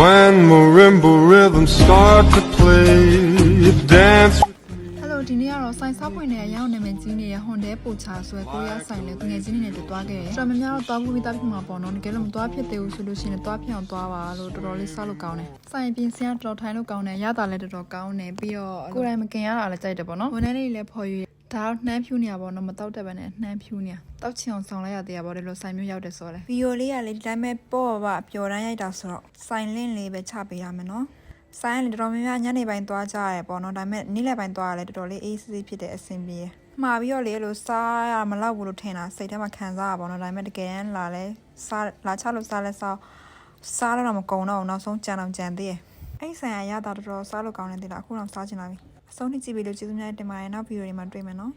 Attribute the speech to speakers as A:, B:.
A: When marimba rhythms start to play, dance.
B: Hello ဒီနေ့ကတော့ဆိုင်ဆောက်ဖွင့်နေရအောင်နာမည်ကြီးနေတဲ့ Honda ပိုချာဆိုတဲ့ကိုရဆိုင်လေငွေချင်းနေနဲ့တွားခဲ့တယ်။ကျွန်တော်များများတော့တွားဖို့ပြီးသားဖြစ်မှာပေါ့နော်။တကယ်လို့မတွားဖြစ်သေးဘူးဆိုလို့ရှိရင်တွားဖြစ်အောင်တွားပါလို့တော်တော်လေးဆောက်လို့ကောင်းတယ်။ဆိုင်ပြင်စင်ကတော်ထိုင်လို့ကောင်းတယ်။ရတာလည်းတော်တော်ကောင်းတယ်ပြီးတော့ကိုယ်တိုင်မကင်ရတာလည်းကြိုက်တယ်ပေါ့နော်။ဝန်ထမ်းတွေလည်းဖော်ယူဒါတော့နှမ်းဖြူနေရပေါ့နော်မတောက်တက်ပဲနဲ့နှမ်းဖြူနေတောက်ချင်အောင်ဆောင်လိုက်ရသေးရပေါ့ဒီလိုဆိုင်မျိုးရောက်တယ်ဆိုလဲဗီဒီယိုလေးကလေဒီတိုင်းပဲပေါ့ပါပျော်တန်းရိုက်တာဆိုတော့ဆိုင်လင့်လေးပဲချပေးရမယ်နော်ဆိုင်ကလည်းတော်တော်များများညနေပိုင်းသွားကြရတယ်ပေါ့နော်ဒါပေမဲ့နေ့လယ်ပိုင်းသွားရလဲတော်တော်လေးအေးဆေးဖြစ်တဲ့အဆင်ပြေမှာပြီးတော့လေလို့စားရမလောက်ဘူးလို့ထင်တာစိတ်ထဲမှာခံစားရပါတော့ဒါပေမဲ့တကယ်တမ်းလာလဲစားလာချလို့စားလဲစားတော့မကုန်တော့ဘူးနောက်ဆုံးကြံအောင်ကြံသေးတယ်အဲ့ဆိုင်ကရတာတော်တော်စားလို့ကောင်းနေသေးလားအခုတော့စားချင်လာပြီအဆုံးထိကြည့်ပြီးလို့ကျေးဇူးများတင်ပါတယ်နောက်ဗီဒီယိုတွေမှာတွေ့မယ်နော်